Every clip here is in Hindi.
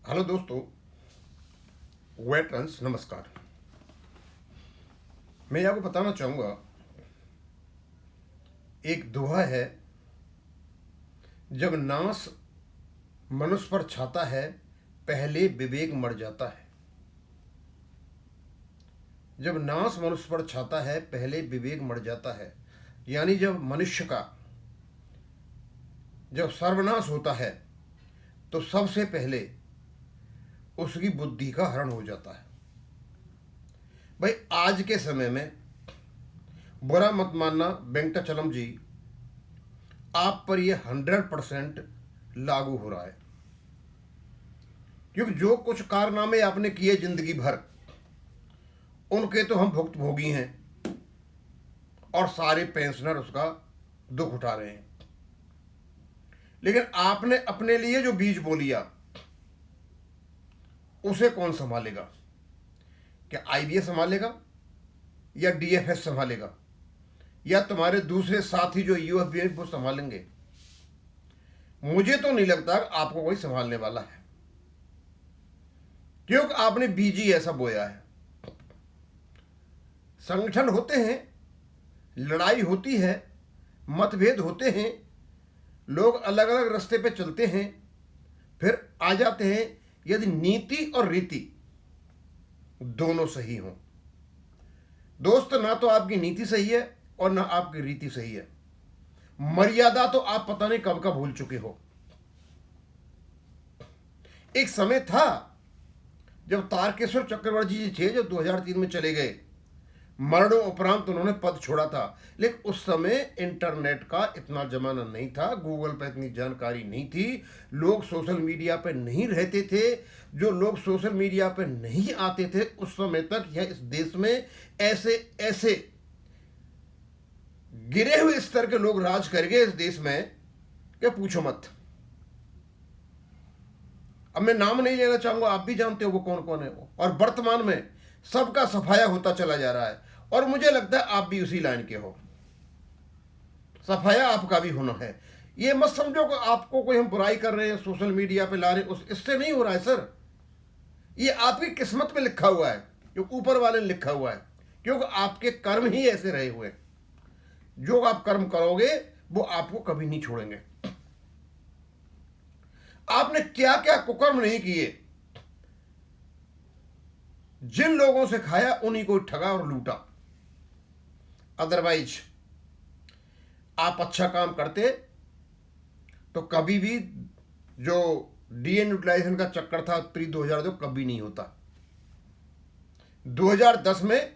हेलो दोस्तों, वेटरन्स नमस्कार। मैं आपको बताना चाहूँगा, एक दोहा है, जब नाश मनुष्य पर छाता है पहले विवेक मर जाता है। जब नाश मनुष्य पर छाता है पहले विवेक मर जाता है, यानी जब मनुष्य का जब सर्वनाश होता है तो सबसे पहले उसकी बुद्धि का हरण हो जाता है। भाई, आज के समय में बुरा मत मानना वेंकटाचलम जी, आप पर यह 100% लागू हो रहा है, क्योंकि जो कुछ कारनामे आपने किए जिंदगी भर, उनके तो हम भुक्तभोगी हैं और सारे पेंशनर उसका दुख उठा रहे हैं। लेकिन आपने अपने लिए जो बीज बो लिया, उसे कौन संभालेगा? क्या आईबीएस संभालेगा, या डीएफएस संभालेगा, या तुम्हारे दूसरे साथी जो यूएफबी हैं वो संभालेंगे? मुझे तो नहीं लगता आपको कोई संभालने वाला है, क्योंकि आपने बीज ही ऐसा बोया है। संगठन होते हैं, लड़ाई होती है, मतभेद होते हैं, लोग अलग अलग रास्ते पे चलते हैं, फिर आ जाते हैं यदि नीति और रीति दोनों सही हों। दोस्त, ना तो आपकी नीति सही है और ना आपकी रीति सही है। मर्यादा तो आप पता नहीं कब का भूल चुके हो। एक समय था जब तारकेश्वर चक्रवर्ती जी थे, जो 2003 में चले गए, मरणों उपरांत उन्होंने पद छोड़ा था। लेकिन उस समय इंटरनेट का इतना जमाना नहीं था, गूगल पर इतनी जानकारी नहीं थी, लोग सोशल मीडिया पर नहीं रहते थे। जो लोग सोशल मीडिया पर नहीं आते थे, उस समय तक यह इस देश में ऐसे ऐसे गिरे हुए स्तर के लोग राज कर गए इस देश में, क्या पूछो मत। अब मैं नाम नहीं लेना चाहूंगा, आप भी जानते हो वो कौन कौन है वो। और वर्तमान में सबका सफाया होता चला जा रहा है, और मुझे लगता है आप भी उसी लाइन के हो। सफाया आपका भी होना है। ये मत समझो कि आपको कोई हम बुराई कर रहे हैं, सोशल मीडिया पे ला रहे हैं, इससे नहीं हो रहा है सर। ये आपकी किस्मत में लिखा हुआ है, जो ऊपर वाले ने लिखा हुआ है, क्योंकि आपके कर्म ही ऐसे रहे हुए। जो आप कर्म करोगे वो आपको कभी नहीं छोड़ेंगे। आपने क्या क्या कुकर्म नहीं किए, जिन लोगों से खाया उन्हीं को ठगा और लूटा। अदरवाइज आप अच्छा काम करते तो कभी भी जो डीएन यूटिलाइजेशन का चक्कर था प्री 2002 कभी नहीं होता। 2010 में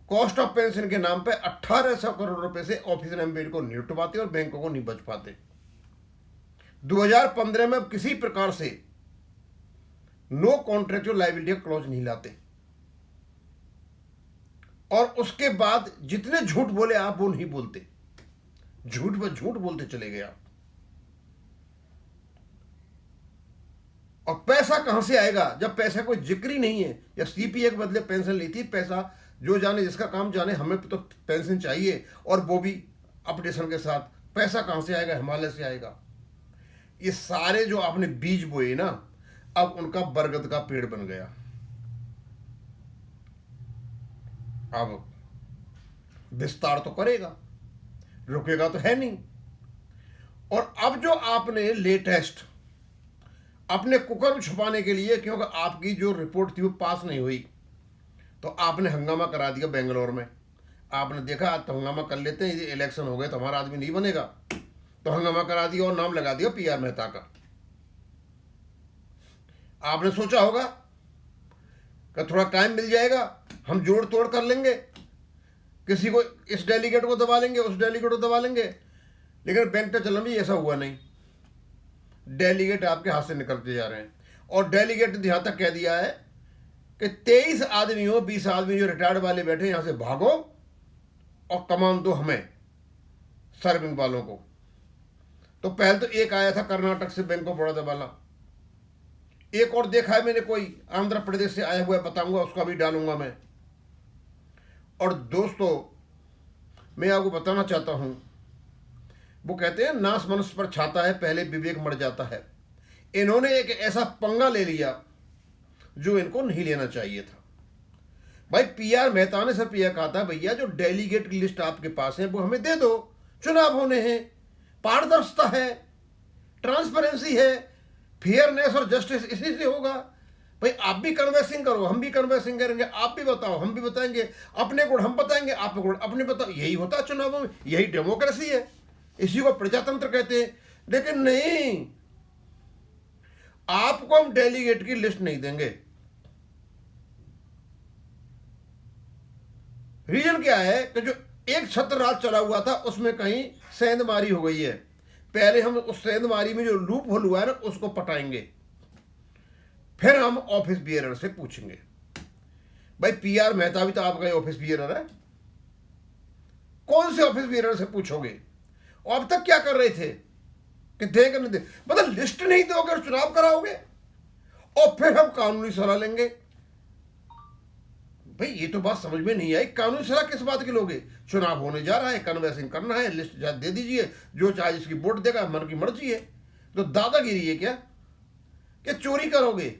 कॉस्ट ऑफ पेंशन के नाम पे 1800 करोड़ रुपए से ऑफिसर एम्प्लॉय को नहीं उठवाते और बैंकों को नहीं बच पाते। 2015 में अब किसी प्रकार से नो कॉन्ट्रेक्चुअल लायबिलिटी का क्लॉज नहीं लाते, और उसके बाद जितने झूठ बोले आप वो नहीं बोलते, झूठ पर झूठ बोलते चले गए आप। और पैसा कहां से आएगा जब पैसा कोई जिक्र ही नहीं है? या सीपीए के बदले पेंशन ली थी, पैसा जो जाने जिसका काम जाने, हमें तो पेंशन चाहिए, और वो भी अपडेशन के साथ। पैसा कहां से आएगा? हिमालय से आएगा। ये सारे जो आपने बीज बोए ना, अब उनका बरगद का पेड़ बन गया। अब विस्तार तो करेगा, रुकेगा तो है नहीं। और अब जो आपने लेटेस्ट अपने कुकर्म छुपाने के लिए, क्योंकि आपकी जो रिपोर्ट थी वो पास नहीं हुई, तो आपने हंगामा करा दिया बेंगलोर में। आपने देखा आज तो हंगामा कर लेते हैं, ये इलेक्शन हो गए तो हमारा आदमी नहीं बनेगा, तो हंगामा करा दिया और नाम लगा दिया पीआर मेहता का। आपने सोचा होगा कि थोड़ा टाइम मिल जाएगा, हम जोड़ तोड़ कर लेंगे, किसी को इस डेलीगेट को दबा लेंगे, उस डेलीगेट को दबा लेंगे। लेकिन वेंकटाचलम जी ऐसा हुआ नहीं। डेलीगेट आपके हाथ से निकलते जा रहे हैं, और डेलीगेट ने यहां तक कह दिया है कि 23 आदमी हो, 20 आदमी जो रिटायर्ड वाले बैठे, यहां से भागो और कमान दो हमें सर्विंग वालों को। तो पहले तो एक आया था कर्नाटक से, बैंक ऑफ बड़ौदा वाला। एक और देखा है मैंने, कोई आंध्र प्रदेश से आया हुआ है, बताऊंगा, उसका भी डालूंगा मैं। और दोस्तों, मैं आपको बताना चाहता हूं, वो कहते हैं नाश मनुष्य पर छाता है पहले विवेक मर जाता है। इन्होंने एक ऐसा पंगा ले लिया जो इनको नहीं लेना चाहिए था। भाई पीआर मेहता ने सिर्फ यह कहा था, भैया जो डेलीगेट की लिस्ट आपके पास है वो हमें दे दो, चुनाव होने हैं, पारदर्शिता है, ट्रांसपेरेंसी है, फेयरनेस और जस्टिस इसी से होगा। भाई आप भी कन्वेंसिंग करो, हम भी कन्वेंसिंग करेंगे, आप भी बताओ हम भी बताएंगे, अपने गुण हम बताएंगे, आप गुण अपने बताओ। यही होता है चुनावों में, यही डेमोक्रेसी है, इसी को प्रजातंत्र कहते हैं। लेकिन नहीं, आपको हम डेलीगेट की लिस्ट नहीं देंगे। रीजन क्या है कि जो एक छत्र राज चला हुआ था उसमें कहीं सेंधमारी हो गई है। पहले हम उस सेंधमारी में जो लूप होल हुआ है ना उसको पटाएंगे, फिर हम ऑफिस बियरर से पूछेंगे। भाई पीआर मेहता भी तो आपका ऑफिस बियरर है, कौन से ऑफिस बियरर से पूछोगे? और अब तक क्या कर रहे थे कि देंगे नहीं दे, मतलब लिस्ट नहीं दोगे और चुनाव कराओगे और फिर हम कानूनी सलाह लेंगे। भाई ये तो बात समझ में नहीं आई, कानूनी सलाह किस बात की लोगे? चुनाव होने जा रहा है, कन्वेंसिंग करना है, लिस्ट दे दीजिए, जो चाहे जिसकी वोट देगा, मन की मर्जी है। तो दादागिरी है क्या चोरी करोगे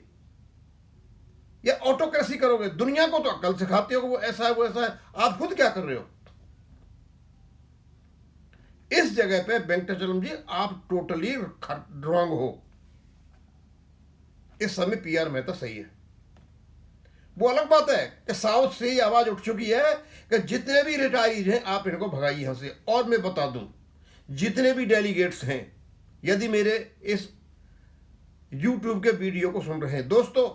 या ऑटोक्रेसी करोगे? दुनिया को तो अक्ल सिखाते हो कि वो ऐसा है वो ऐसा है, आप खुद क्या कर रहे हो? इस जगह पे वेंकटाचलम जी आप टोटली रॉन्ग हो। इस समय पीआर मेहता सही है। वो अलग बात है कि साउथ से ये आवाज उठ चुकी है कि जितने भी रिटायरीज हैं आप इनको भगाइए यहां से। और मैं बता दूं, जितने भी डेलीगेट्स हैं, यदि मेरे इस YouTube के वीडियो को सुन रहे हैं दोस्तों,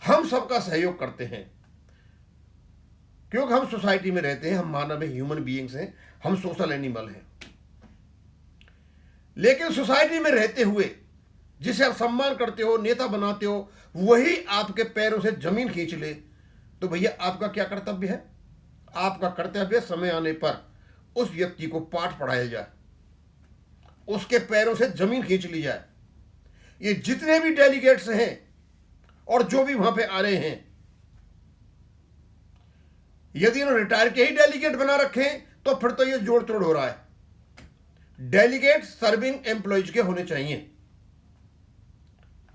हम सबका सहयोग करते हैं क्योंकि हम सोसाइटी में रहते हैं, हम मानव हैं, ह्यूमन बीइंग्स हैं, हम सोशल एनिमल हैं। लेकिन सोसाइटी में रहते हुए जिसे आप सम्मान करते हो, नेता बनाते हो, वही आपके पैरों से जमीन खींच ले, तो भैया आपका क्या कर्तव्य है? आपका कर्तव्य समय आने पर उस व्यक्ति को पाठ पढ़ाया जाए, उसके पैरों से जमीन खींच ली जाए। ये जितने भी डेलीगेट्स हैं और जो भी वहां पे आ रहे हैं, यदि इन्होंने रिटायर के ही डेलीगेट बना रखे तो फिर तो ये जोड़ तोड़ हो रहा है। डेलीगेट सर्विंग एम्प्लॉयज के होने चाहिए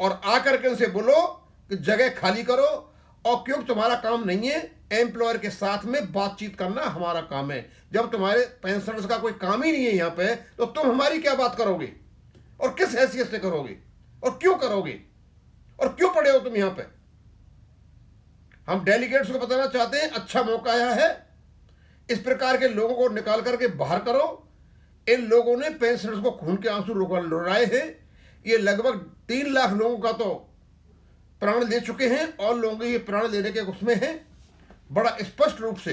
और आकर के उनसे बोलो कि जगह खाली करो, और क्योंकि तुम्हारा काम नहीं है एम्प्लॉयर के साथ में बातचीत करना, हमारा काम है। जब तुम्हारे पेंशनर्स का कोई काम ही नहीं है यहां पे, तो तुम हमारी क्या बात करोगे और किस हैसियत से करोगे और क्यों करोगे और क्यों पड़े हो तुम यहां पे? हम डेलीगेट्स को बताना चाहते हैं, अच्छा मौका आया है, इस प्रकार के लोगों को निकाल करके बाहर करो। इन लोगों ने पेंशनर्स को खून के आंसू लुटाए हैं। ये लगभग 3 लाख लोगों का तो प्राण ले चुके हैं और लोगों के ये प्राण लेने के उसमें हैं। बड़ा स्पष्ट रूप से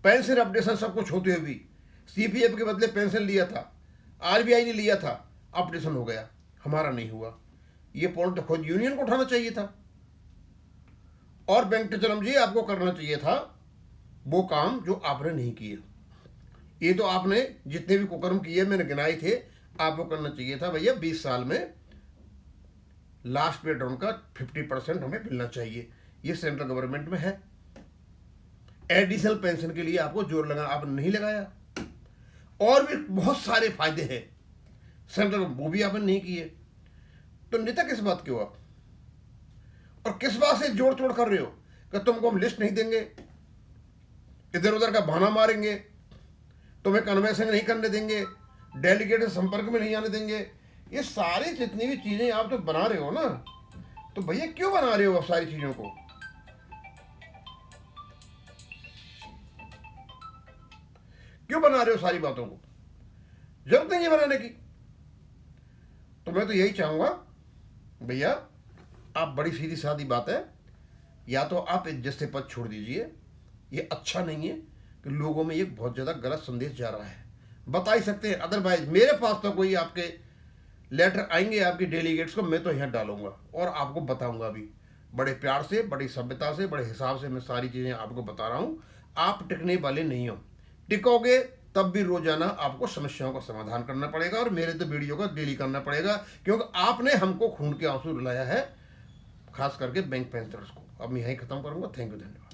पेंशन अपडेशन सब कुछ होते हुए भी सीपीएफ के बदले पेंशन लिया था, आरबीआई ने लिया था, अपडेशन हो गया, हमारा नहीं हुआ। ये पॉइंट तो खुद यूनियन को उठाना चाहिए था और वेंकटाचलम जी आपको करना चाहिए था वो काम जो आपने नहीं किए। ये तो आपने जितने भी कुकर्म किए मैंने गिनाए थे, आपको करना चाहिए था भैया 20 साल में लास्ट पे डाउन का 50% हमें मिलना चाहिए। ये सेंट्रल गवर्नमेंट में है। एडिशनल पेंशन के लिए आपको जोर लगा, आपने नहीं लगाया। और भी बहुत सारे फायदे हैं सेंट्रल, वो भी आपने नहीं किए। तो नेता किस बात के हो आप? और किस बात से जोड़ तोड़ कर रहे हो कि तुमको हम लिस्ट नहीं देंगे, इधर उधर का बहाना मारेंगे, तुम्हें कन्वेंशन नहीं करने देंगे, डेलीगेट से संपर्क में नहीं आने देंगे। ये सारी जितनी भी चीजें आप तो बना रहे हो ना, तो भैया क्यों बना रहे हो आप सारी चीजों को? क्यों बना रहे हो सारी बातों को? जरूरत नहीं है बनाने की। तो मैं तो यही चाहूंगा भैया, आप बड़ी सीधी सादी बात है, या तो आप इज्जत से पद छोड़ दीजिए। ये अच्छा नहीं है कि लोगों में ये बहुत ज़्यादा गलत संदेश जा रहा है। बता ही सकते हैं, अदरवाइज मेरे पास तो कोई आपके लेटर आएंगे आपके डेलीगेट्स को, मैं तो यहाँ डालूंगा और आपको बताऊंगा भी। बड़े प्यार से, बड़ी सभ्यता से, बड़े हिसाब से मैं सारी चीज़ें आपको बता रहा हूँ। आप टिकने वाले नहीं हो, टिकोगे तब भी रोजाना आपको समस्याओं का समाधान करना पड़ेगा और मेरे तो वीडियो का डेली करना पड़ेगा, क्योंकि आपने हमको खून के आंसू रुलाया है, खास करके बैंक पेंशनर्स को। अब मैं यहीं खत्म करूंगा। थैंक यू, धन्यवाद।